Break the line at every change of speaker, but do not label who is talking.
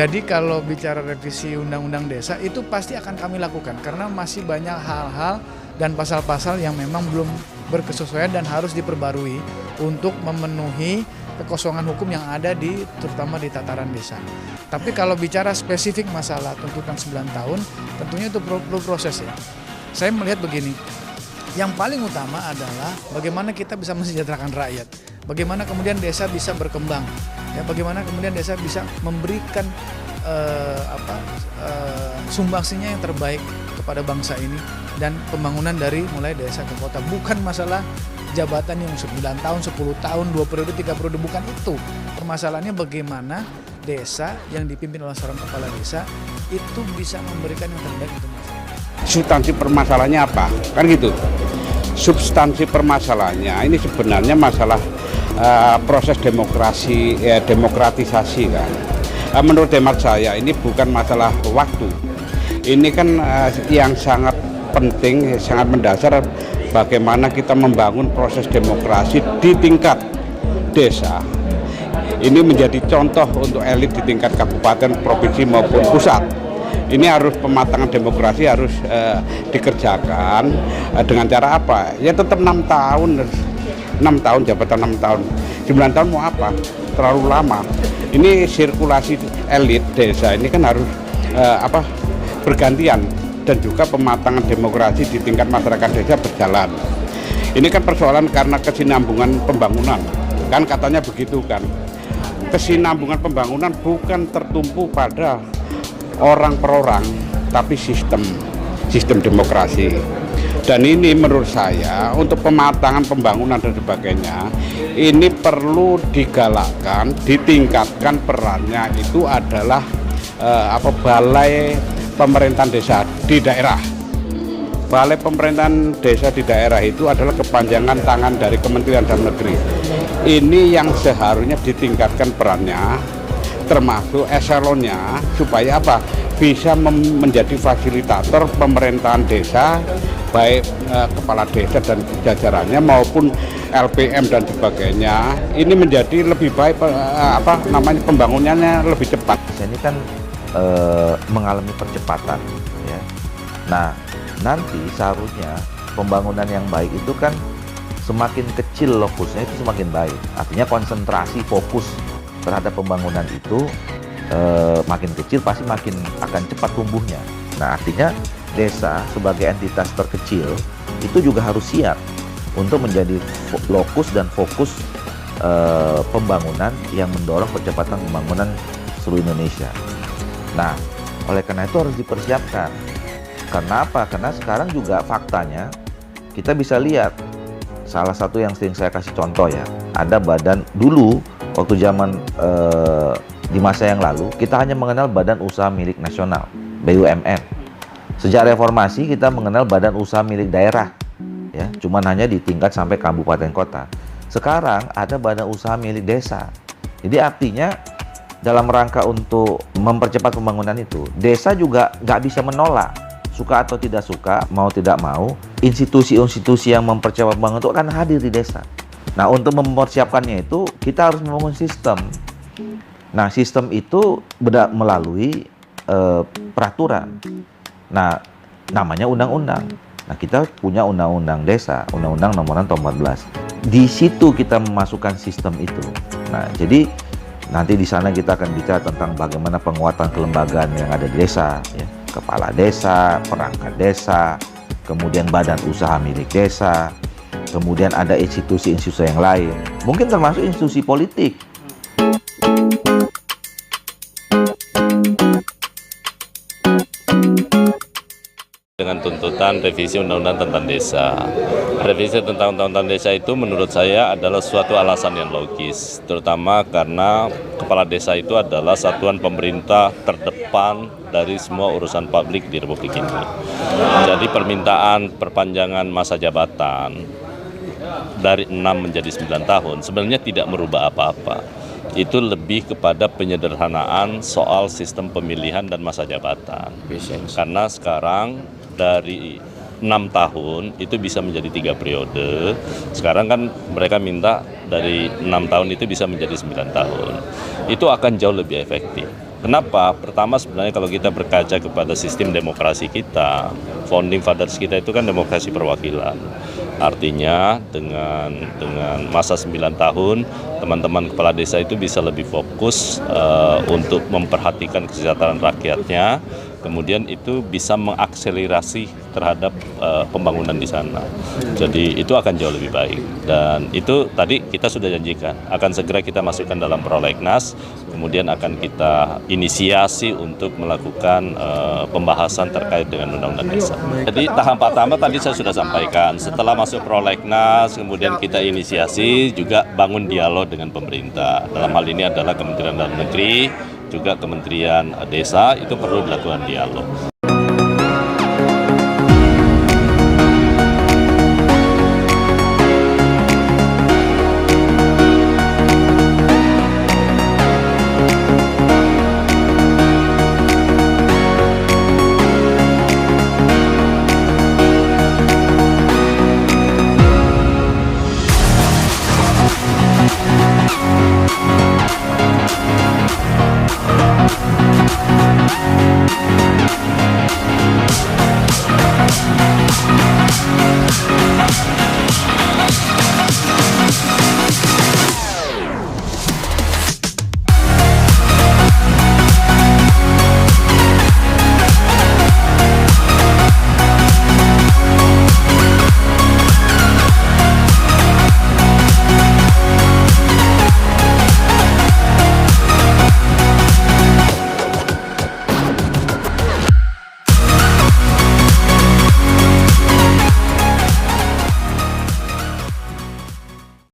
Jadi kalau bicara revisi Undang-Undang Desa itu pasti akan kami lakukan karena masih banyak hal-hal dan pasal-pasal yang memang belum berkesesuaian dan harus diperbarui untuk memenuhi kekosongan hukum yang ada terutama di tataran desa. Tapi kalau bicara spesifik masalah tuntutan 9 tahun, tentunya itu perlu proses ya. Saya melihat begini, yang paling utama adalah bagaimana kita bisa mensejahterakan rakyat, bagaimana kemudian desa bisa berkembang, ya, bagaimana kemudian desa bisa memberikan sumbangsinya yang terbaik kepada bangsa ini dan pembangunan dari mulai desa ke kota. Bukan masalah jabatan yang 9 tahun, 10 tahun, 2 periode, 3 periode, bukan itu. Permasalahannya bagaimana desa yang dipimpin oleh seorang kepala desa itu bisa memberikan yang terbaik untuk masyarakat.
Substansi permasalahannya apa? Kan gitu. Substansi permasalahannya ini sebenarnya masalah proses demokrasi, demokratisasi kan. Menurut hemat saya ini bukan masalah waktu. Ini kan yang sangat penting, sangat mendasar bagaimana kita membangun proses demokrasi di tingkat desa. Ini menjadi contoh untuk elit di tingkat kabupaten, provinsi maupun pusat. Ini harus pematangan demokrasi harus dikerjakan dengan cara apa? Ya tetap 6 tahun, jabatan 6 tahun. 9 tahun mau apa? Terlalu lama. Ini sirkulasi elit desa ini kan harus bergantian dan juga pematangan demokrasi di tingkat masyarakat desa berjalan. Ini kan persoalan karena kesinambungan pembangunan. Kan katanya begitu kan. Kesinambungan pembangunan bukan tertumpu pada orang per orang, tapi sistem demokrasi. Dan ini menurut saya untuk pematangan pembangunan dan sebagainya ini perlu digalakkan, ditingkatkan perannya itu adalah balai pemerintahan desa di daerah. Balai pemerintahan desa di daerah itu adalah kepanjangan tangan dari Kementerian Dalam Negeri. Ini yang seharusnya ditingkatkan perannya, termasuk eselonnya, supaya apa? Bisa menjadi fasilitator pemerintahan desa, baik kepala desa dan jajarannya maupun LPM dan sebagainya. Ini menjadi lebih baik, pembangunannya lebih cepat.
Ini kan mengalami percepatan, ya. Nah, nanti seharusnya pembangunan yang baik itu kan semakin kecil lokusnya itu semakin baik. Artinya konsentrasi fokus terhadap pembangunan itu makin kecil pasti makin akan cepat tumbuhnya. Nah, artinya desa sebagai entitas terkecil itu juga harus siap untuk menjadi lokus dan fokus pembangunan yang mendorong percepatan pembangunan seluruh Indonesia. Nah, oleh karena itu harus dipersiapkan. Karena apa? Karena sekarang juga faktanya kita bisa lihat salah satu yang sering saya kasih contoh ya, ada badan dulu waktu zaman di masa yang lalu kita hanya mengenal Badan Usaha Milik Nasional (BUMN). Sejak reformasi kita mengenal Badan Usaha Milik Daerah, ya, cuman hanya di tingkat sampai kabupaten kota. Sekarang ada Badan Usaha Milik Desa. Jadi artinya dalam rangka untuk mempercepat pembangunan itu, desa juga nggak bisa menolak, suka atau tidak suka, mau tidak mau, institusi-institusi yang mempercepat pembangunan itu akan hadir di desa. Nah, untuk mempersiapkannya itu kita harus membangun sistem. Nah, sistem itu melalui peraturan. Nah, namanya undang-undang. Nah, kita punya undang-undang desa, undang-undang nomor 14. Di situ kita memasukkan sistem itu. Nah, jadi nanti di sana kita akan bicara tentang bagaimana penguatan kelembagaan yang ada di desa, ya. Kepala desa, perangkat desa, kemudian badan usaha milik desa, kemudian ada institusi-institusi yang lain, mungkin termasuk institusi politik.
Dengan tuntutan revisi Undang-Undang tentang desa. Revisi tentang Undang-Undang desa itu menurut saya adalah suatu alasan yang logis, terutama karena kepala desa itu adalah satuan pemerintah terdepan dari semua urusan publik di Republik ini. Jadi permintaan perpanjangan masa jabatan dari 6 menjadi 9 tahun sebenarnya tidak merubah apa-apa. Itu lebih kepada penyederhanaan soal sistem pemilihan dan masa jabatan. Karena sekarang dari 6 tahun itu bisa menjadi 3 periode. Sekarang kan mereka minta dari 6 tahun itu bisa menjadi 9 tahun. Itu akan jauh lebih efektif. Kenapa? Pertama sebenarnya kalau kita berkaca kepada sistem demokrasi kita, founding fathers kita itu kan demokrasi perwakilan. Artinya dengan masa 9 tahun, teman-teman kepala desa itu bisa lebih fokus untuk memperhatikan kesejahteraan rakyatnya, kemudian itu bisa mengakselerasi terhadap pembangunan di sana. Jadi itu akan jauh lebih baik. Dan itu tadi kita sudah janjikan, akan segera kita masukkan dalam prolegnas, kemudian akan kita inisiasi untuk melakukan pembahasan terkait dengan undang-undang desa. Jadi tahap pertama tadi saya sudah sampaikan, setelah masuk prolegnas, kemudian kita inisiasi juga bangun dialog dengan pemerintah. Dalam hal ini adalah Kementerian Dalam Negeri, juga Kementerian Desa, itu perlu dilakukan dialog.